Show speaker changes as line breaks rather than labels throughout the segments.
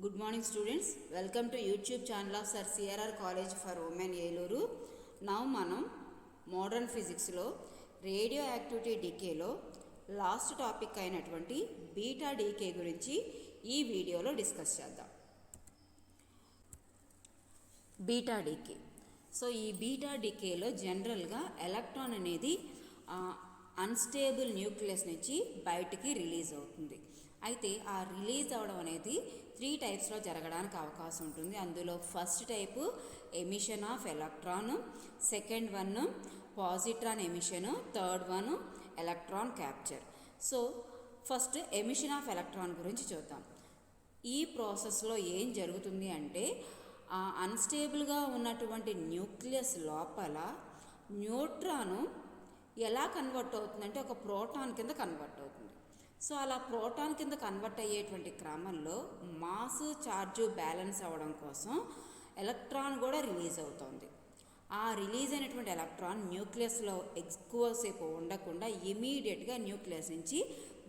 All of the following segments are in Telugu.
Good morning students, welcome to YouTube channel of Sir CRR College for Women Yeluru. Now manam modern physics lo radioactivity decay lo last topic అయినటువంటి beta decay గురించి ఈ వీడియోలో డిస్కస్ చేద్దాం. Beta decay. సో ఈ బీటా డీకేలో జనరల్గా ఎలక్ట్రాన్ అనేది అన్స్టేబుల్ న్యూక్లియస్ నుంచి బయటికి రిలీజ్ అవుతుంది. అయితే ఆ రిలీజ్ అవ్వడం అనేది 3 టైప్స్లో జరగడానికి అవకాశం ఉంటుంది. అందులో first type emission of electron, second one positron emission, third one electron capture. So first emission of electron గురించి చూద్దాం. ఈ ప్రాసెస్లో ఏం జరుగుతుంది అంటే అన్స్టేబుల్గా ఉన్నటువంటి న్యూక్లియస్ లోపల న్యూట్రాను ఎలా కన్వర్ట్ అవుతుందంటే ఒక ప్రోటాన్ కింద కన్వర్ట్ అవుతుంది. సో అలా ప్రోటాన్ కింద కన్వర్ట్ అయ్యేటువంటి క్రమంలో మాస్ ఛార్జు బ్యాలెన్స్ అవ్వడం కోసం ఎలక్ట్రాన్ కూడా రిలీజ్ అవుతుంది. ఆ రిలీజ్ అయినటువంటి ఎలక్ట్రాన్ న్యూక్లియస్లో ఎక్కువసేపు ఉండకుండా ఇమీడియట్గా న్యూక్లియస్ నుంచి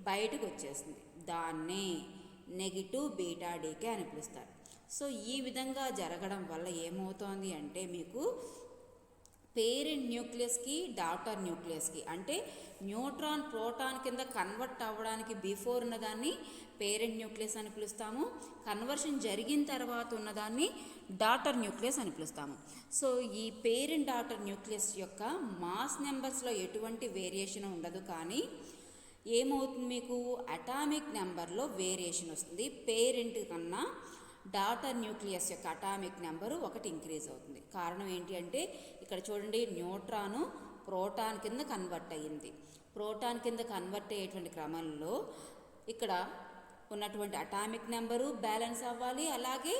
బయటకు వచ్చేస్తుంది. దాన్నే నెగిటివ్ బీటా డీకే అని పిలుస్తారు. సో ఈ విధంగా జరగడం వల్ల ఏమవుతోంది అంటే మీకు పేరెంట్ న్యూక్లియస్కి డాటర్ న్యూక్లియస్కి అంటే న్యూట్రాన్ ప్రోటాన్ కింద కన్వర్ట్ అవ్వడానికి బిఫోర్ ఉన్నదాన్ని పేరెంట్ న్యూక్లియస్ అని పిలుస్తాము. కన్వర్షన్ జరిగిన తర్వాత ఉన్నదాన్ని డాటర్ న్యూక్లియస్ అని పిలుస్తాము. సో ఈ పేరెంట్ డాటర్ న్యూక్లియస్ యొక్క మాస్ నెంబర్స్లో ఎటువంటి వేరియేషన్ ఉండదు, కానీ ఏమవుతుంది మీకు అటామిక్ నెంబర్లో వేరియేషన్ వస్తుంది. పేరెంట్ కన్నా డాటర్ న్యూక్లియస్ యొక్క అటామిక్ నెంబరు 1 ఇంక్రీజ్ అవుతుంది. కారణం ఏంటి అంటే ఇక్కడ చూడండి, న్యూట్రాను ప్రోటాన్ కింద కన్వర్ట్ అయ్యింది. ప్రోటాన్ కింద కన్వర్ట్ అయ్యేటువంటి క్రమంలో ఇక్కడ ఉన్నటువంటి అటామిక్ నెంబరు బ్యాలెన్స్ అవ్వాలి, అలాగే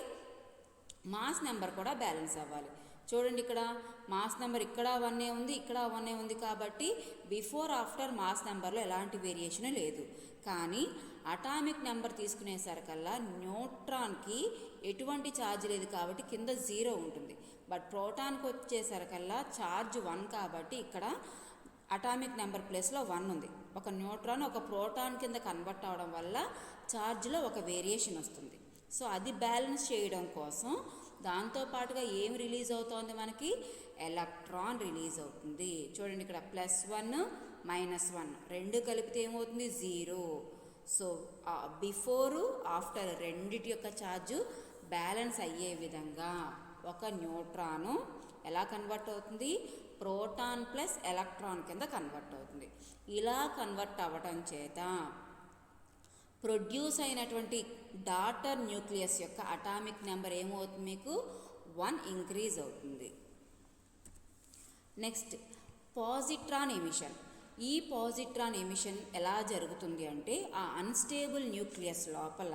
మాస్ నెంబర్ కూడా బ్యాలెన్స్ అవ్వాలి. చూడండి, ఇక్కడ మాస్ నెంబర్ ఇక్కడ 1 ఉంది, ఇక్కడ 1 ఉంది, కాబట్టి బిఫోర్ ఆఫ్టర్ మాస్ నెంబర్లో ఎలాంటి వేరియేషన్ లేదు. కానీ అటామిక్ నెంబర్ తీసుకునేసరికల్లా న్యూట్రాన్కి ఎటువంటి ఛార్జ్ లేదు కాబట్టి కింద 0 ఉంటుంది. బట్ ప్రోటాన్కి వచ్చేసరికల్లా ఛార్జ్ 1 కాబట్టి ఇక్కడ అటామిక్ నెంబర్ ప్లేస్లో 1 ఉంది. ఒక న్యూట్రాన్ ఒక ప్రోటాన్ కింద కన్వర్ట్ అవడం వల్ల ఛార్జ్లో ఒక వేరియేషన్ వస్తుంది. సో అది బ్యాలెన్స్ చేయడం కోసం దాంతోపాటుగా ఏం రిలీజ్ అవుతోంది, మనకి ఎలక్ట్రాన్ రిలీజ్ అవుతుంది. చూడండి, ఇక్కడ +1 -1 రెండు కలిపితే ఏమవుతుంది 0. సో బిఫోరు ఆఫ్టర్ రెండిటి యొక్క ఛార్జు బ్యాలెన్స్ అయ్యే విధంగా ఒక న్యూట్రాను ఎలా కన్వర్ట్ అవుతుంది, ప్రోటాన్ ప్లస్ ఎలక్ట్రాన్ కింద కన్వర్ట్ అవుతుంది. ఇలా కన్వర్ట్ అవ్వటం చేత ప్రొడ్యూస్ అయినటువంటి డాటర్ న్యూక్లియస్ యొక్క అటామిక్ నెంబర్ ఏమవుతుంది, మీకు 1 ఇంక్రీజ్ అవుతుంది. Next positron emission. ఈ పాజిట్రాన్ ఎమిషన్ ఎలా జరుగుతుంది అంటే ఆ అన్స్టేబుల్ న్యూక్లియస్ లోపల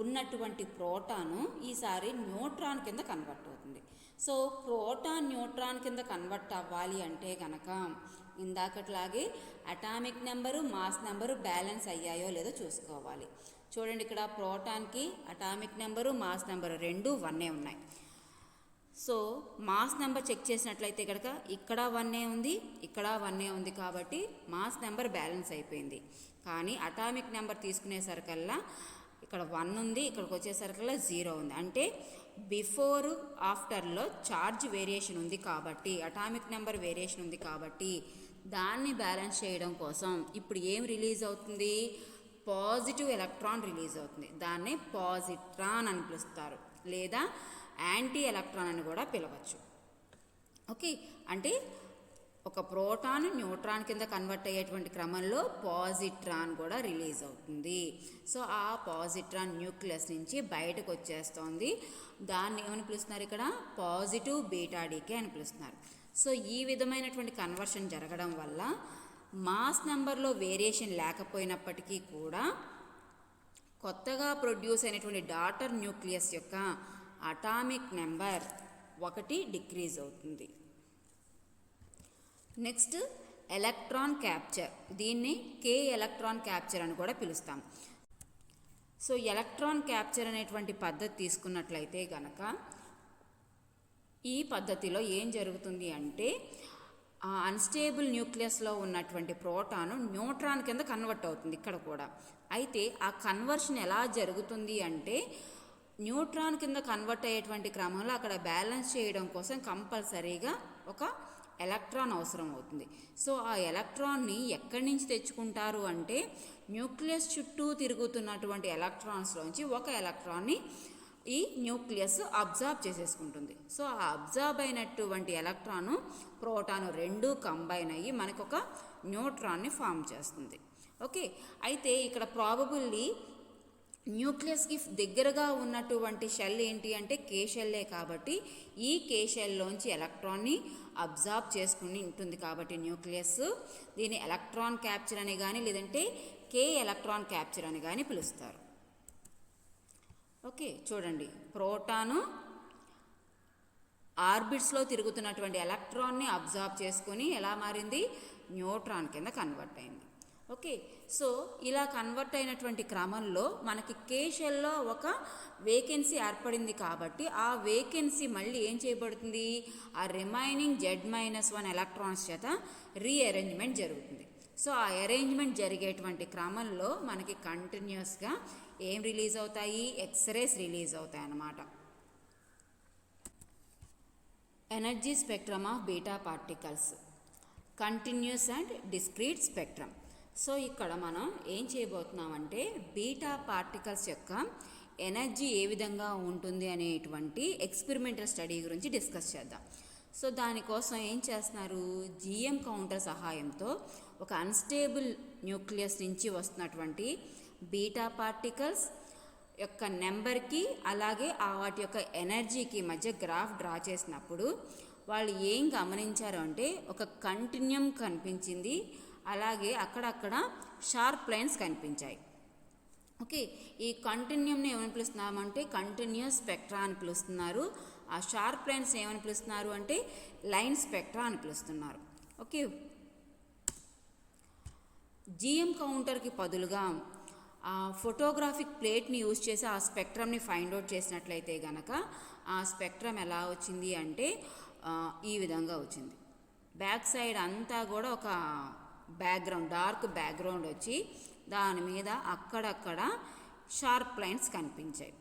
ఉన్నటువంటి ప్రోటాను ఈసారి న్యూట్రాన్ కింద కన్వర్ట్ అవుతుంది. సో ప్రోటాన్ న్యూట్రాన్ కింద కన్వర్ట్ అవ్వాలి అంటే కనుక ఇందాకట్లాగే atomic number mass number balance అయ్యాయో లేదో చూసుకోవాలి. చూడండి, ఇక్కడ ప్రోటాన్కి అటామిక్ నెంబరు మాస్ నెంబరు 2 1 ఉన్నాయి. సో మాస్ నెంబర్ చెక్ చేసినట్లయితే కనుక ఇక్కడ 1 ఉంది, ఇక్కడ 1 ఉంది, కాబట్టి మాస్ నెంబర్ బ్యాలెన్స్ అయిపోయింది. కానీ అటామిక్ నెంబర్ తీసుకునేసరికల్లా ఇక్కడ 1 ఉంది, ఇక్కడికి వచ్చేసరికల్లా 0 ఉంది. అంటే బిఫోర్ ఆఫ్టర్లో ఛార్జ్ వేరియేషన్ ఉంది కాబట్టి, అటామిక్ నెంబర్ వేరియేషన్ ఉంది కాబట్టి దాన్ని బ్యాలెన్స్ చేయడం కోసం ఇప్పుడు ఏం రిలీజ్ అవుతుంది, పాజిటివ్ ఎలక్ట్రాన్ రిలీజ్ అవుతుంది. దాన్నే పాజిట్రాన్ అని పిలుస్తారు, లేదా యాంటీ ఎలక్ట్రాన్ అని కూడా పిలవచ్చు. ఓకే, అంటే ఒక ప్రోటాన్ న్యూట్రాన్ కింద కన్వర్ట్ అయ్యేటువంటి క్రమంలో పాజిట్రాన్ కూడా రిలీజ్ అవుతుంది. సో ఆ పాజిట్రాన్ న్యూక్లియస్ నుంచి బయటకు వచ్చేస్తోంది. దాన్ని ఏమని పిలుస్తున్నారు, ఇక్కడ పాజిటివ్ బీటా డీకే అని పిలుస్తున్నారు. సో ఈ విధమైనటువంటి కన్వర్షన్ జరగడం వల్ల మాస్ నెంబర్లో వేరియేషన్ లేకపోయినప్పటికీ కూడా కొత్తగా ప్రొడ్యూస్ అయినటువంటి డాటర్ న్యూక్లియస్ యొక్క అటామిక్ నెంబర్ 1 డిక్రీజ్ అవుతుంది. Next electron capture. దీన్ని ఎలక్ట్రాన్ క్యాప్చర్ అని కూడా పిలుస్తాం. సో ఎలక్ట్రాన్ క్యాప్చర్ అనేటువంటి పద్ధతి తీసుకున్నట్లయితే కనుక ఈ పద్ధతిలో ఏం జరుగుతుంది అంటే అన్స్టేబుల్ న్యూక్లియస్లో ఉన్నటువంటి ప్రోటాను న్యూట్రాన్ కింద కన్వర్ట్ అవుతుంది ఇక్కడ కూడా. అయితే ఆ కన్వర్షన్ ఎలా జరుగుతుంది అంటే న్యూట్రాన్ కింద కన్వర్ట్ అయ్యేటువంటి క్రమంలో అక్కడ బ్యాలెన్స్ చేయడం కోసం కంపల్సరీగా ఒక ఎలక్ట్రాన్ అవసరం అవుతుంది. సో ఆ ఎలక్ట్రాన్ని ఎక్కడి నుంచి తెచ్చుకుంటారు అంటే న్యూక్లియస్ చుట్టూ తిరుగుతున్నటువంటి ఎలక్ట్రాన్స్లోంచి ఒక ఎలక్ట్రాన్ని ఈ న్యూక్లియస్ అబ్జార్బ్ చేసేసుకుంటుంది. సో ఆ అబ్జార్బ్ అయినటువంటి ఎలక్ట్రాను ప్రోటాను రెండు కంబైన్ అయ్యి మనకు ఒక న్యూట్రాన్ని ఫామ్ చేస్తుంది. ఓకే, అయితే ఇక్కడ ప్రాబబుల్లీ న్యూక్లియస్కి దగ్గరగా ఉన్నటువంటి షెల్ ఏంటి అంటే కే షెల్లే, కాబట్టి ఈ కే షెల్లోంచి ఎలక్ట్రాన్ని అబ్జార్బ్ చేసుకుని ఉంటుంది. కాబట్టి న్యూక్లియస్ దీన్ని ఎలక్ట్రాన్ క్యాప్చర్ అని కానీ లేదంటే కే ఎలక్ట్రాన్ క్యాప్చర్ అని కానీ పిలుస్తారు. ఓకే, చూడండి, ప్రోటాను ఆర్బిట్స్లో తిరుగుతున్నటువంటి ఎలక్ట్రాన్ని అబ్జార్బ్ చేసుకొని ఎలా మారింది, న్యూట్రాన్ కింద కన్వర్ట్ అయింది. ఓకే, సో ఇలా కన్వర్ట్ అయినటువంటి క్రమంలో మనకి కే షెల్లో ఒక వేకెన్సీ ఏర్పడింది. కాబట్టి ఆ వేకెన్సీ మళ్ళీ ఏం చేయబడుతుంది, ఆ రిమైనింగ్ Z-1 ఎలక్ట్రాన్స్ చేత రీఅరేంజ్మెంట్ జరుగుతుంది. సో ఆ అరేంజ్మెంట్ జరిగేటువంటి క్రమంలో మనకి కంటిన్యూస్గా ఏం రిలీజ్ అవుతాయి, ఎక్స్రేస్ రిలీజ్ అవుతాయి అన్నమాట. Energy spectrum of beta particles, continuous and discrete spectrum. So ఇక్కడ మనం ఏం చేయబోతున్నామంటే బీటా పార్టికల్స్ యొక్క ఎనర్జీ ఏ విధంగా ఉంటుంది అనేటువంటి ఎక్స్పెరిమెంటల్ స్టడీ గురించి డిస్కస్ చేద్దాం. సో దానికోసం ఏం చేస్తున్నారు, జిఎం కౌంటర్ సహాయంతో ఒక అన్స్టేబుల్ న్యూక్లియస్ నుంచి వస్తున్నటువంటి బీటా పార్టికల్స్ యొక్క నెంబర్కి అలాగే వాటి యొక్క ఎనర్జీకి మధ్య గ్రాఫ్ డ్రా చేసినప్పుడు వాళ్ళు ఏం గమనించారు అంటే ఒక కంటిన్యూమ్ కనిపించింది, అలాగే అక్కడక్కడ షార్ప్ లైన్స్ కనిపించాయి. ఓకే, ఈ కంటిన్యూమ్ని ఏమని పిలుస్తున్నామంటే కంటిన్యూస్ స్పెక్ట్రా అని పిలుస్తున్నారు. ఆ షార్ప్ లైన్స్ ఏమని పిలుస్తున్నారు అంటే లైన్ స్పెక్ట్రా అని పిలుస్తున్నారు. ఓకే, జిఎం కౌంటర్కి బదులుగా ఆ ఫోటోగ్రాఫిక్ ప్లేట్ని యూజ్ చేసి ఆ స్పెక్ట్రమ్ని ఫైండ్ అవుట్ చేసినట్లయితే గనక ఆ స్పెక్ట్రమ్ ఎలా వచ్చింది అంటే ఈ విధంగా వచ్చింది. బ్యాక్ సైడ్ అంతా కూడా ఒక బ్యాక్గ్రౌండ్, డార్క్ బ్యాక్గ్రౌండ్ వచ్చి దాని మీద అక్కడక్కడ షార్ప్ లైన్స్ కనిపించాయి.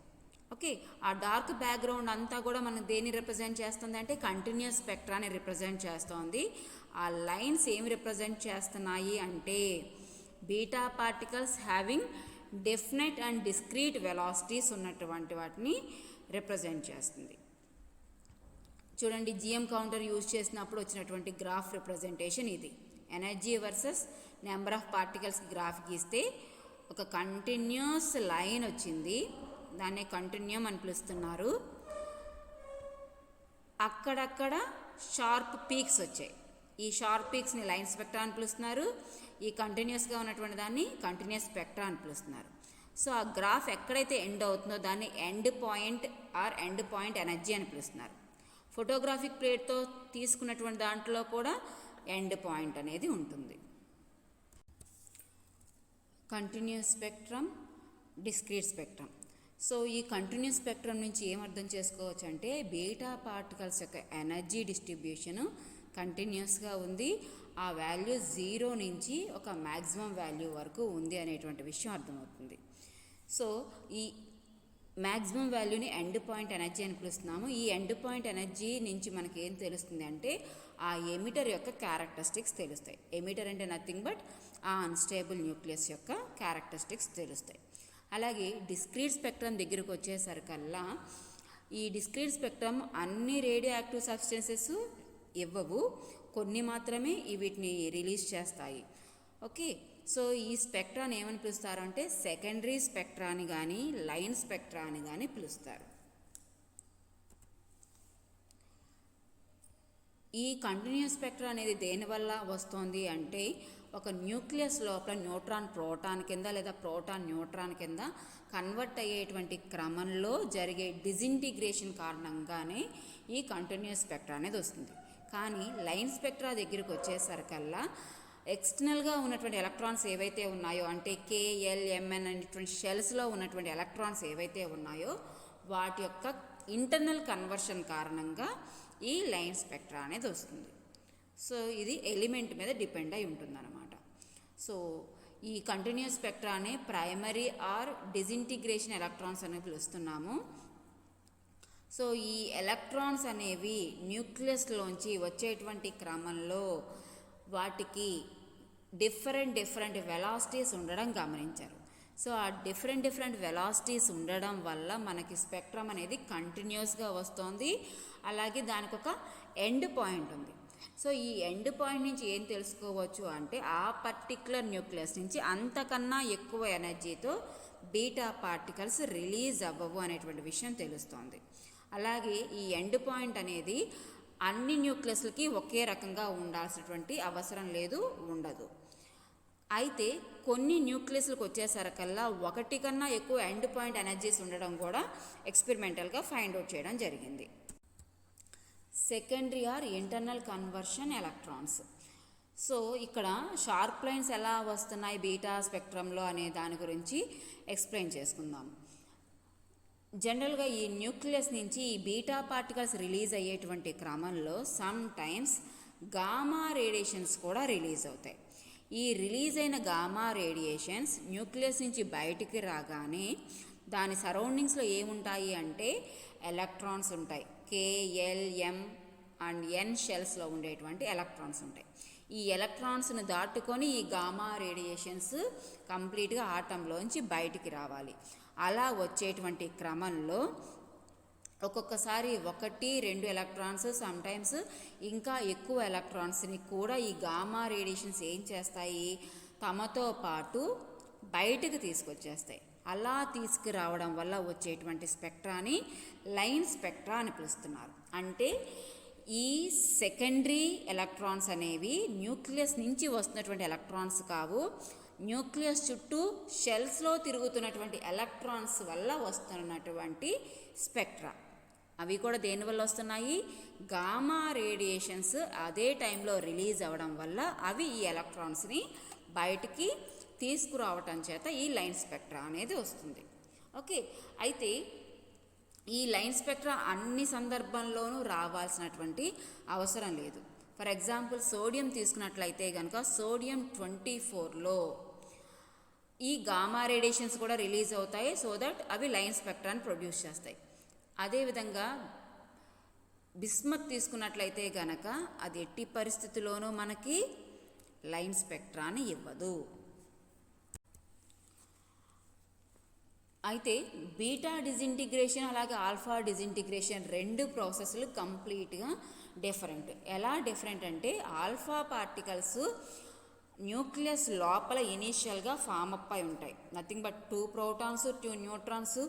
ఓకే, ఆ డార్క్ బ్యాక్గ్రౌండ్ అంతా కూడా మనం దేన్ని రిప్రజెంట్ చేస్తుంది అంటే కంటిన్యూస్ స్పెక్ట్రాని రిప్రజెంట్ చేస్తోంది. ఆ లైన్స్ ఏమి రిప్రజెంట్ చేస్తున్నాయి అంటే beta particles having definite and discrete velocities ఉన్నటువంటి వాటిని రిప్రజెంట్ చేస్తుంది. చూడండి, జిఎం కౌంటర్ యూజ్ చేసినప్పుడు వచ్చినటువంటి గ్రాఫ్ రిప్రజెంటేషన్ ఇది. ఎనర్జీ వర్సెస్ నెంబర్ ఆఫ్ పార్టికల్స్కి గ్రాఫ్ గీస్తే ఒక కంటిన్యూస్ లైన్ వచ్చింది, దాన్ని కంటిన్యూమ్ అని పిలుస్తున్నారు. అక్కడక్కడ షార్ప్ పీక్స్ వచ్చాయి, ఈ షార్ప్ పీక్స్ని లైన్ స్పెక్ట్రా అని పిలుస్తున్నారు. ఈ కంటిన్యూస్గా ఉన్నటువంటి దాన్ని కంటిన్యూస్ స్పెక్ట్రా అని పిలుస్తున్నారు. సో ఆ గ్రాఫ్ ఎక్కడైతే ఎండ్ అవుతుందో దాన్ని end point or end point energy అని పిలుస్తున్నారు. ఫోటోగ్రాఫిక్ ప్లేట్తో తీసుకున్నటువంటి దాంట్లో కూడా ఎండ్ పాయింట్ అనేది ఉంటుంది. Continuous spectrum, discrete spectrum. So ఈ కంటిన్యూస్ స్పెక్ట్రమ్ నుంచి ఏం అర్థం చేసుకోవచ్చు అంటే బీటా పార్టికల్స్ యొక్క ఎనర్జీ డిస్ట్రిబ్యూషను కంటిన్యూస్గా ఉంది. ఆ వాల్యూ 0 నుంచి ఒక మ్యాక్సిమం వాల్యూ వరకు ఉంది అనేటువంటి విషయం అర్థమవుతుంది. సో ఈ మ్యాక్సిమం వాల్యూని ఎండ్ పాయింట్ ఎనర్జీ అని పిలుస్తున్నాము. ఈ ఎండ్ పాయింట్ ఎనర్జీ నుంచి మనకి ఏం తెలుస్తుంది అంటే ఆ ఎమిటర్ యొక్క క్యారెక్టరిస్టిక్స్ తెలుస్తాయి. ఎమిటర్ అంటే నథింగ్ బట్ ఆ అన్స్టేబుల్ న్యూక్లియస్ యొక్క క్యారెక్టరిస్టిక్స్ తెలుస్తాయి. అలాగే డిస్క్రీట్ స్పెక్ట్రమ్ దగ్గరకు వచ్చేసరికల్లా ఈ డిస్క్రీట్ స్పెక్ట్రమ్ అన్ని రేడియో యాక్టివ్ సబ్స్టెన్సెస్ ఇవ్వవు, కొన్ని మాత్రమే వీటిని రిలీజ్ చేస్తాయి. ఓకే, సో ఈ స్పెక్ట్రాని ఏమని పిలుస్తారు అంటే సెకండరీ స్పెక్ట్రా అని కానీ లైన్ స్పెక్ట్రా అని కానీ పిలుస్తారు. ఈ కంటిన్యూస్ స్పెక్ట్రా అనేది దేనివల్ల వస్తుంది అంటే ఒక న్యూక్లియస్ లోపల న్యూట్రాన్ ప్రోటాన్ కింద లేదా ప్రోటాన్ న్యూట్రాన్ కింద కన్వర్ట్ అయ్యేటువంటి క్రమంలో జరిగే డిజింటిగ్రేషన్ కారణంగానే ఈ కంటిన్యూస్ స్పెక్ట్రా అనేది వస్తుంది. కానీ లైన్ స్పెక్ట్రా దగ్గరికి వచ్చేసరికల్లా ఎక్స్టర్నల్గా ఉన్నటువంటి ఎలక్ట్రాన్స్ ఏవైతే ఉన్నాయో అంటే KLMN అనేటువంటి షెల్స్లో ఉన్నటువంటి ఎలక్ట్రాన్స్ ఏవైతే ఉన్నాయో వాటి యొక్క ఇంటర్నల్ కన్వర్షన్ కారణంగా ఈ లైన్ స్పెక్ట్రా అనేది వస్తుంది. సో ఇది ఎలిమెంట్ మీద డిపెండ్ అయి ఉంటుందన్నమాట. సో ఈ కంటిన్యూస్ స్పెక్ట్రాని ప్రైమరీ ఆర్ డిసింటిగ్రేషన్ ఎలక్ట్రాన్స్ అని పిలుస్తున్నాము. సో ఈ ఎలక్ట్రాన్స్ అనేవి న్యూక్లియస్లోంచి వచ్చేటువంటి క్రమంలో వాటికి డిఫరెంట్ వెలాసిటీస్ ఉండడం గమనించారు. సో ఆ డిఫరెంట్ వెలాసిటీస్ ఉండడం వల్ల మనకి స్పెక్ట్రమ్ అనేది కంటిన్యూస్గా వస్తుంది. అలాగే దానికి ఒక ఎండ్ పాయింట్ ఉంది. సో ఈ ఎండ్ పాయింట్ నుంచి ఏం తెలుసుకోవచ్చు అంటే ఆ పర్టిక్యులర్ న్యూక్లియస్ నుంచి అంతకన్నా ఎక్కువ ఎనర్జీతో బీటా పార్టికల్స్ రిలీజ్ అవ్వవు అనేటువంటి విషయం తెలుస్తోంది. అలాగే ఈ ఎండ్ పాయింట్ అనేది అన్ని న్యూక్లియస్లకి ఒకే రకంగా ఉండాల్సినటువంటి అవసరం లేదు, ఉండదు. అయితే కొన్ని న్యూక్లియస్లకు వచ్చేసరికల్లా ఒకటి కన్నా ఎక్కువ ఎండ్ పాయింట్ ఎనర్జీస్ ఉండడం కూడా ఎక్స్పెరిమెంటల్గా ఫైండ్ అవుట్ చేయడం జరిగింది. Secondary are internal conversion electrons. So ఇక్కడ షార్ప్ లైన్స్ ఎలా వస్తున్నాయి బీటా స్పెక్ట్రంలో అనే దాని గురించి ఎక్స్ప్లెయిన్ చేసుకుందాం. జనరల్గా ఈ న్యూక్లియస్ నుంచి ఈ బీటా పార్టికల్స్ రిలీజ్ అయ్యేటువంటి క్రమంలో సమ్ టైమ్స్ గామా రేడియేషన్స్ కూడా రిలీజ్ అవుతాయి. ఈ రిలీజ్ అయిన గామా రేడియేషన్స్ న్యూక్లియస్ నుంచి బయటికి రాగానే దాని సరౌండింగ్స్లో ఏముంటాయి అంటే ఎలక్ట్రాన్స్ ఉంటాయి. KLM అండ్ N షెల్స్లో ఉండేటువంటి ఎలక్ట్రాన్స్ ఉంటాయి. ఈ ఎలక్ట్రాన్స్ను దాటుకొని ఈ గామా రేడియేషన్స్ కంప్లీట్గా ఆటంలోంచి బయటికి రావాలి. అలా వచ్చేటువంటి క్రమంలో ఒక్కొక్కసారి 1-2 ఎలక్ట్రాన్స్, సమ్టైమ్స్ ఇంకా ఎక్కువ ఎలక్ట్రాన్స్ని కూడా ఈ గామా రేడియేషన్స్ ఏం చేస్తాయి, తమతో పాటు బయటకు తీసుకొచ్చేస్తాయి. అలా తీసుకురావడం వల్ల వచ్చేటువంటి స్పెక్ట్రాని లైన్ స్పెక్ట్రా అని పిలుస్తున్నారు. అంటే ఈ సెకండరీ ఎలక్ట్రాన్స్ అనేవి న్యూక్లియస్ నుంచి వస్తున్నటువంటి ఎలక్ట్రాన్స్ కావు, న్యూక్లియస్ చుట్టూ షెల్స్లో తిరుగుతున్నటువంటి ఎలక్ట్రాన్స్ వల్ల వస్తున్నటువంటి స్పెక్ట్రా. అవి కూడా దేనివల్ల వస్తున్నాయి, గామా రేడియేషన్స్ అదే టైంలో రిలీజ్ అవ్వడం వల్ల అవి ఈ ఎలక్ట్రాన్స్ని బయటికి తీసుకురావటం చేత ఈ లైన్ స్పెక్ట్రా అనేది వస్తుంది. ఓకే, అయితే ఈ లైన్ స్పెక్ట్రా అన్ని సందర్భంలోనూ రావాల్సినటువంటి అవసరం లేదు. ఫర్ ఎగ్జాంపుల్ సోడియం తీసుకున్నట్లయితే కనుక సోడియం 24లో ఈ గామా రేడియేషన్స్ కూడా రిలీజ్ అవుతాయి. సో దట్ అవి లైన్ స్పెక్ట్రాని ప్రొడ్యూస్ చేస్తాయి. అదేవిధంగా బిస్మత్ తీసుకున్నట్లయితే కనుక అది ఎట్టి పరిస్థితుల్లోనూ మనకి లైన్ స్పెక్ట్రాని ఇవ్వదు. అయితే బీటా డిజింటిగ్రేషన్ అలాగే ఆల్ఫా డిజింటిగ్రేషన్ రెండు ప్రాసెస్లు కంప్లీట్గా డిఫరెంట్. ఎలా డిఫరెంట్ అంటే ఆల్ఫా పార్టికల్స్ న్యూక్లియస్ లోపల ఇనీషియల్గా ఫామ్ అప్ అయి ఉంటాయి. నథింగ్ బట్ 2 ప్రోటాన్స్ 2 న్యూట్రాన్స్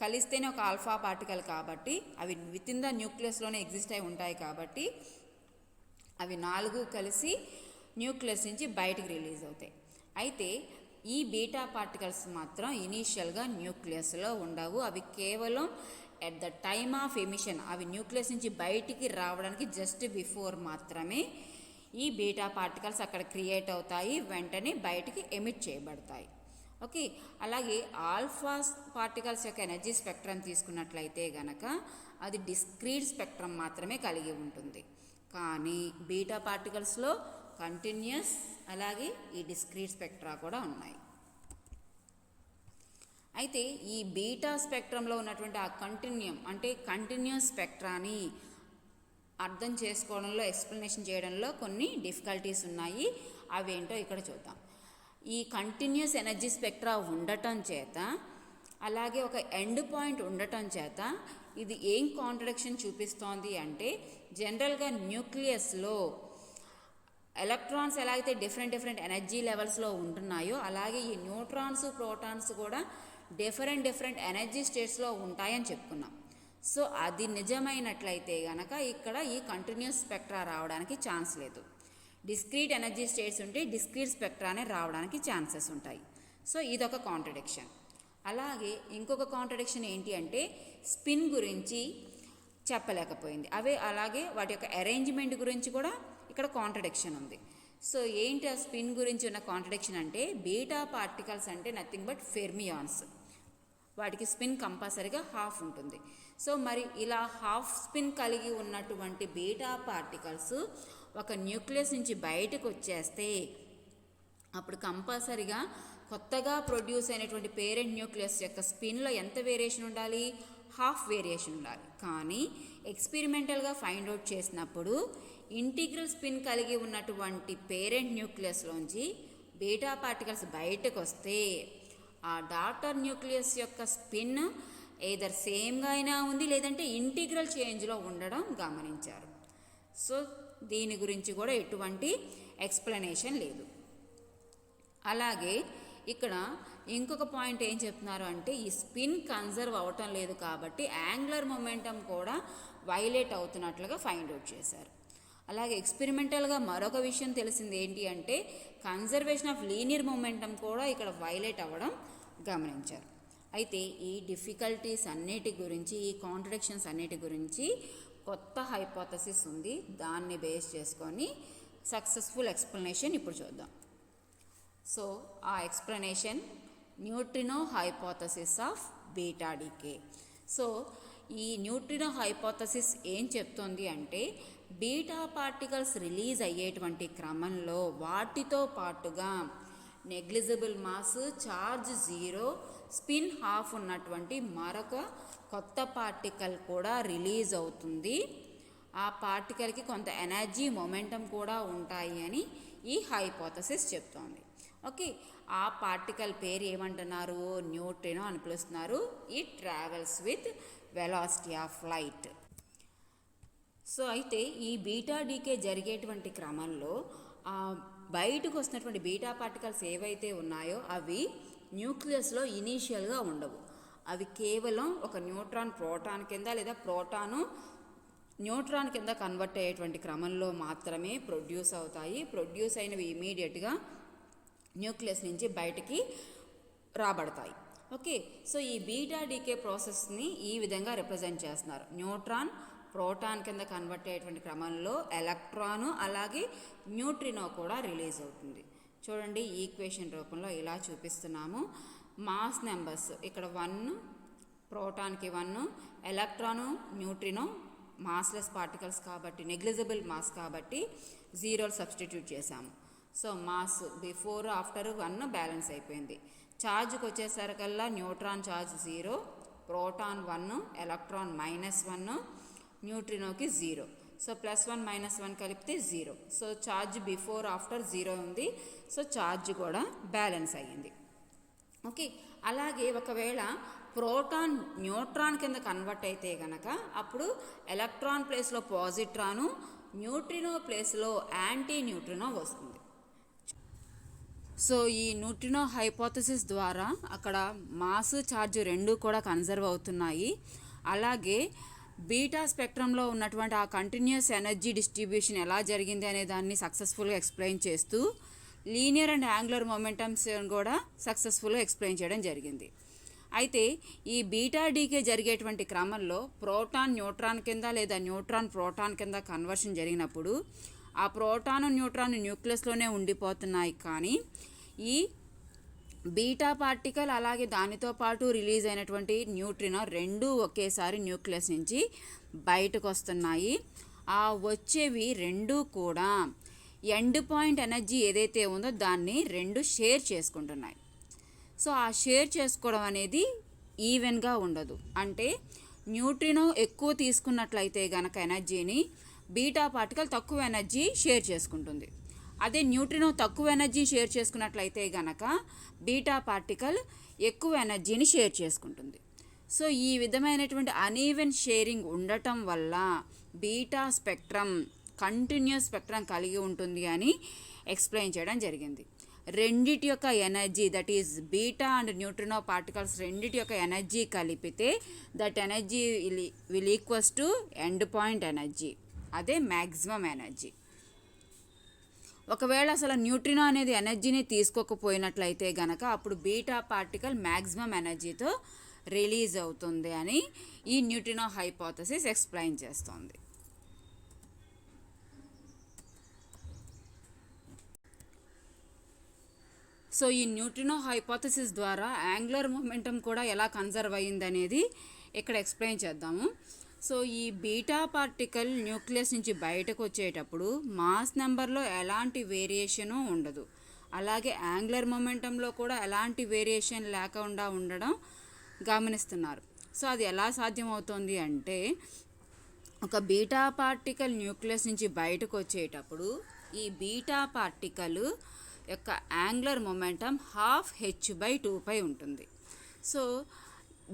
కలిస్తేనే ఒక ఆల్ఫా పార్టికల్ కాబట్టి అవి విత్ ఇన్ ద న్యూక్లియస్లోనే ఎగ్జిస్ట్ అయి ఉంటాయి. కాబట్టి అవి 4 కలిసి న్యూక్లియస్ నుంచి బయటికి రిలీజ్ అవుతాయి. అయితే ఈ బీటా పార్టికల్స్ మాత్రం ఇనీషియల్గా న్యూక్లియస్లో ఉండవు. అవి కేవలం at the time of emission, అవి న్యూక్లియస్ నుంచి బయటికి రావడానికి జస్ట్ బిఫోర్ మాత్రమే ఈ బీటా పార్టికల్స్ అక్కడ క్రియేట్ అవుతాయి, వెంటనే బయటికి ఎమిట్ చేయబడతాయి. ఓకే, అలాగే ఆల్ఫా పార్టికల్స్ యొక్క ఎనర్జీ స్పెక్ట్రమ్ తీసుకున్నట్లయితే గనక అది డిస్క్రీట్ స్పెక్ట్రమ్ మాత్రమే కలిగి ఉంటుంది. కానీ బీటా పార్టికల్స్లో కంటిన్యూస్ అలాగే ఈ డిస్క్రీట్ స్పెక్ట్రా కూడా ఉన్నాయి. అయితే ఈ బీటా స్పెక్ట్రంలో ఉన్నటువంటి ఆ కంటిన్యూస్ స్పెక్ట్రాని అర్థం చేసుకోవడంలో, ఎక్స్ప్లెనేషన్ చేయడంలో కొన్ని డిఫికల్టీస్ ఉన్నాయి. అవేంటో ఇక్కడ చూద్దాం. ఈ కంటిన్యూస్ ఎనర్జీ స్పెక్ట్రా ఉండటం చేత అలాగే ఒక ఎండ్ పాయింట్ ఉండటం చేత ఇది ఏం కాంట్రడిక్షన్ చూపిస్తోంది అంటే జనరల్గా న్యూక్లియస్లో ఎలక్ట్రాన్స్ ఎలా అయితే డిఫరెంట్ ఎనర్జీ లెవెల్స్లో ఉంటున్నాయో అలాగే ఈ న్యూట్రాన్స్ ప్రోటాన్స్ కూడా డిఫరెంట్ ఎనర్జీ స్టేట్స్లో ఉంటాయని చెప్పుకున్నాం. సో అది నిజమైనట్లయితే కనుక ఇక్కడ ఈ కంటిన్యూస్ స్పెక్ట్రా రావడానికి ఛాన్స్ లేదు. డిస్క్రీట్ ఎనర్జీ స్టేట్స్ ఉంటే డిస్క్రీట్ స్పెక్ట్రానే రావడానికి ఛాన్సెస్ ఉంటాయి. సో ఇదొక కాంట్రడిక్షన్. అలాగే ఇంకొక కాంట్రడిక్షన్ ఏంటి అంటే స్పిన్ గురించి చెప్పలేకపోయింది. అలాగే వాటి యొక్క అరేంజ్మెంట్ గురించి కూడా ఇక్కడ కాంట్రడిక్షన్ ఉంది. సో ఏంటి ఆ స్పిన్ గురించి ఉన్న కాంట్రడిక్షన్ అంటే బీటా పార్టికల్స్ అంటే నథింగ్ బట్ ఫెర్మియాన్స్, వాటికి స్పిన్ కంపల్సరీగా హాఫ్ ఉంటుంది. సో మరి ఇలా హాఫ్ స్పిన్ కలిగి ఉన్నటువంటి బీటా పార్టికల్స్ ఒక న్యూక్లియస్ నుంచి బయటకు వచ్చేస్తే అప్పుడు కంపల్సరిగా కొత్తగా ప్రొడ్యూస్ అయినటువంటి పేరెంట్ న్యూక్లియస్ యొక్క స్పిన్లో ఎంత వేరియేషన్ ఉండాలి? హాఫ్ వేరియేషన్ ఉండాలి. కానీ ఎక్స్పెరిమెంటల్గా ఫైండ్ అవుట్ చేసినప్పుడు ఇంటిగ్రల్ స్పిన్ కలిగి ఉన్నటువంటి పేరెంట్ న్యూక్లియస్లోంచి బీటా పార్టికల్స్ బయటకు వస్తే ఆ డాటర్ న్యూక్లియస్ యొక్క స్పిన్ ఏదర్ సేమ్గా అయినా ఉంది, లేదంటే ఇంటిగ్రల్ చేంజ్లో ఉండడం గమనించారు. సో దీని గురించి కూడా ఎటువంటి ఎక్స్ప్లెనేషన్ లేదు. అలాగే ఇక్కడ ఇంకొక పాయింట్ ఏం చెప్తున్నారు అంటే ఈ స్పిన్ కన్జర్వ్ అవటం లేదు కాబట్టి యాంగులర్ మొమెంటం కూడా వైలేట్ అవుతున్నట్లుగా ఫైండ్ అవుట్ చేశారు. అలాగే ఎక్స్పెరిమెంటల్గా మరొక విషయం తెలిసింది ఏంటి అంటే కన్జర్వేషన్ ఆఫ్ లీనియర్ మొమెంటం కూడా ఇక్కడ వైలేట్ అవ్వడం గమనించారు. అయితే ఈ డిఫికల్టీస్ అన్నిటి గురించి, ఈ కాంట్రడిక్షన్స్ అన్నిటి గురించి కొత్త హైపోథసిస్ ఉంది. దాన్ని బేస్ చేసుకొని సక్సెస్ఫుల్ ఎక్స్ప్లెనేషన్ ఇప్పుడు చూద్దాం. సో ఆ explanation neutrino hypothesis of beta decay. So ఈ న్యూట్రినో హైపోథసిస్ ఏం చెప్తోంది అంటే బీటా పార్టికల్స్ రిలీజ్ అయ్యేటువంటి క్రమంలో వాటితో పాటుగా negligible mass, charge zero, spin half ఉన్నటువంటి మరొక కొత్త పార్టికల్ కూడా రిలీజ్ అవుతుంది. ఆ పార్టికల్కి కొంత ఎనర్జీ మొమెంటం కూడా ఉంటాయి అని ఈ హైపోథసిస్ చెప్తోంది. ఓకే, ఆ పార్టికల్ పేరు ఏమంటున్నారు? న్యూట్రినో అని పిలుస్తున్నారు. It travels with velocity of light. So అయితే ఈ బీటా డీకే జరిగేటువంటి క్రమంలో బయటకు వస్తున్నటువంటి బీటా పార్టికల్స్ ఏవైతే ఉన్నాయో అవి న్యూక్లియస్లో ఇనీషియల్గా ఉండవు. అవి కేవలం ఒక న్యూట్రాన్ ప్రోటాన్ కింద లేదా ప్రోటాను న్యూట్రాన్ కింద కన్వర్ట్ అయ్యేటువంటి క్రమంలో మాత్రమే ప్రొడ్యూస్ అవుతాయి. ప్రొడ్యూస్ అయినవి ఇమీడియట్గా న్యూక్లియస్ నుంచి బయటికి రాబడతాయి. ఓకే, సో ఈ బీటా డీకే ప్రాసెస్ని ఈ విధంగా రిప్రజెంట్ చేస్తున్నారు. న్యూట్రాన్ ప్రోటాన్ కింద కన్వర్ట్ అయ్యేటువంటి క్రమంలో ఎలక్ట్రాను అలాగే న్యూట్రినో కూడా రిలీజ్ అవుతుంది. చూడండి, ఈక్వేషన్ రూపంలో ఇలా చూపిస్తున్నాము. మాస్ నెంబర్స్ ఇక్కడ 1, ప్రోటాన్కి 1, ఎలక్ట్రాను న్యూట్రినో మాస్లెస్ పార్టికల్స్ కాబట్టి నెగ్లిజిబుల్ మాస్ కాబట్టి 0 సబ్స్టిట్యూట్ చేశాము. So mass before after 1 balance అయిపోయింది. ఛార్జ్కి వచ్చేసరికల్లా న్యూట్రాన్ ఛార్జ్ 0, ప్రోటాన్ 1, ఎలక్ట్రాన్ -1, న్యూట్రినోకి 0. సో +1 -1 కలిపితే 0. సో ఛార్జ్ బిఫోర్ ఆఫ్టర్ 0 ఉంది. సో ఛార్జ్ కూడా బ్యాలెన్స్ అయ్యింది. ఓకే, అలాగే ఒకవేళ ప్రోటాన్ న్యూట్రాన్ కింద కన్వర్ట్ అయితే కనుక అప్పుడు ఎలక్ట్రాన్ ప్లేస్లో పాజిట్రాను, న్యూట్రినో ప్లేస్లో యాంటీ న్యూట్రినో వస్తుంది. సో ఈ న్యూట్రినో హైపోథసిస్ ద్వారా అక్కడ మాస్, ఛార్జ్ రెండూ కూడా కన్జర్వ్ అవుతున్నాయి. అలాగే బీటా స్పెక్ట్రంలో ఉన్నటువంటి ఆ కంటిన్యూస్ ఎనర్జీ డిస్ట్రిబ్యూషన్ ఎలా జరిగింది అనే దాన్ని సక్సెస్ఫుల్గా ఎక్స్ప్లెయిన్ చేస్తూ లీనియర్ అండ్ యాంగులర్ మొమెంటమ్స్ కూడా సక్సెస్ఫుల్గా ఎక్స్ప్లెయిన్ చేయడం జరిగింది. అయితే ఈ బీటా డీకే జరిగేటువంటి క్రమంలో ప్రోటాన్ న్యూట్రాన్ కింద లేదా న్యూట్రాన్ ప్రోటాన్ కింద కన్వర్షన్ జరిగినప్పుడు ఆ ప్రోటాను న్యూట్రాన్ న్యూక్లియస్లోనే ఉండిపోతున్నాయి. కానీ ఈ బీటా పార్టికల్ అలాగే దానితో పాటు రిలీజ్ అయినటువంటి న్యూట్రినో రెండూ ఒకేసారి న్యూక్లియస్ నుంచి బయటకు వస్తున్నాయి. ఆ వచ్చేవి రెండూ కూడా ఎండ్ పాయింట్ ఎనర్జీ ఏదైతే ఉందో దాన్ని రెండు షేర్ చేసుకుంటున్నాయి. సో ఆ షేర్ చేసుకోవడం అనేది ఈవెన్గా ఉండదు. అంటే న్యూట్రినో ఎక్కువ తీసుకున్నట్లయితే గనక ఎనర్జీని బీటా పార్టికల్ తక్కువ ఎనర్జీ షేర్ చేసుకుంటుంది. అదే న్యూట్రినో తక్కువ ఎనర్జీ షేర్ చేసుకున్నట్లయితే గనక బీటా పార్టికల్ ఎక్కువ ఎనర్జీని షేర్ చేసుకుంటుంది. సో ఈ విధమైనటువంటి అనీవెన్ షేరింగ్ ఉండటం వల్ల బీటా స్పెక్ట్రమ్ కంటిన్యూస్ స్పెక్ట్రం కలిగి ఉంటుంది అని ఎక్స్ప్లెయిన్ చేయడం జరిగింది. రెండిటి యొక్క energy, that is beta and neutrino particles రెండిటి యొక్క ఎనర్జీ కలిపితే that energy will equals to end point energy, అదే మ్యాక్సిమం ఎనర్జీ. ఒకవేళ అసలు న్యూట్రినో అనేది ఎనర్జీని తీసుకోకపోయినట్లయితే గనక అప్పుడు బీటా పార్టికల్ మ్యాక్సిమం ఎనర్జీతో రిలీజ్ అవుతుంది అని ఈ న్యూట్రినో హైపోథసిస్ ఎక్స్ప్లెయిన్ చేస్తోంది. సో ఈ న్యూట్రినో హైపోథసిస్ ద్వారా యాంగులర్ మొమెంటం కూడా ఎలా కన్జర్వ్ అయ్యిందనేది ఇక్కడ ఎక్స్ప్లెయిన్ చేద్దాము. సో ఈ బీటా పార్టికల్ న్యూక్లియస్ నుంచి బయటకు వచ్చేటప్పుడు మాస్ నెంబర్లో ఎలాంటి వేరియేషను ఉండదు. అలాగే యాంగులర్ మొమెంటంలో కూడా ఎలాంటి వేరియేషన్ లేకుండా ఉండడం గమనిస్తున్నారు. సో అది ఎలా సాధ్యమవుతుంది అంటే, ఒక బీటా పార్టికల్ న్యూక్లియస్ నుంచి బయటకు వచ్చేటప్పుడు ఈ బీటా పార్టికల్ యొక్క యాంగులర్ మొమెంటం హాఫ్ h/2 ఉంటుంది. సో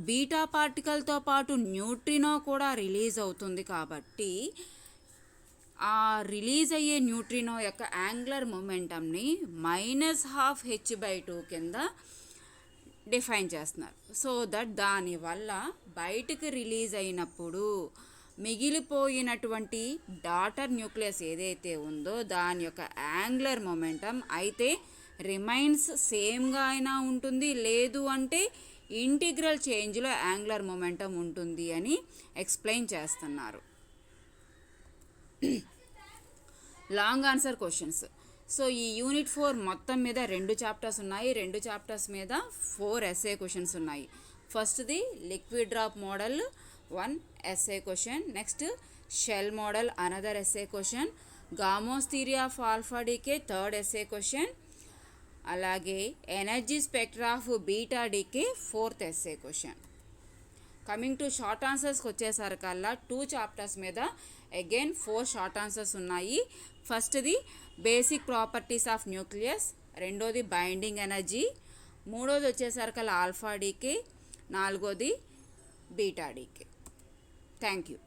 బీటా పార్టికల్తో పాటు న్యూట్రినో కూడా రిలీజ్ అవుతుంది కాబట్టి ఆ రిలీజ్ అయ్యే న్యూట్రినో యొక్క యాంగులర్ మొమెంటంని -12h/2 కింద డిఫైన్ చేస్తున్నారు. సో దట్ దానివల్ల బయటకు రిలీజ్ అయినప్పుడు మిగిలిపోయినటువంటి డాటర్ న్యూక్లియస్ ఏదైతే ఉందో దాని యొక్క యాంగులర్ మొమెంటం అయితే రిమైన్స్ సేమ్గా అయినా ఉంటుంది, లేదు అంటే ఇంటిగ్రల్ చేంజ్లో యాంగులర్ మొమెంటం ఉంటుంది అని ఎక్స్ప్లెయిన్ చేస్తున్నారు. Long answer questions. సో ఈ యూనిట్ 4 మొత్తం మీద 2 చాప్టర్స్ ఉన్నాయి. 2 చాప్టర్స్ మీద 4 ఎస్ఏ క్వశ్చన్స్ ఉన్నాయి. ఫస్ట్ది liquid drop model 1 SA question, next shell model another SA question, Gamow's theory of alpha decay 3rd SA question, అలాగే energy spectra of beta decay 4th SA question. Coming to short ఆన్సర్స్కి వచ్చేసరికల్లా 2 చాప్టర్స్ మీద అగైన్ 4 షార్ట్ ఆన్సర్స్ ఉన్నాయి. ఫస్ట్ది బేసిక్ ప్రాపర్టీస్ ఆఫ్ న్యూక్లియస్, రెండోది బైండింగ్ ఎనర్జీ, మూడోది వచ్చేసరికల్లా ఆల్ఫా డీకే, నాలుగోది బీటా డీకే. Thank you.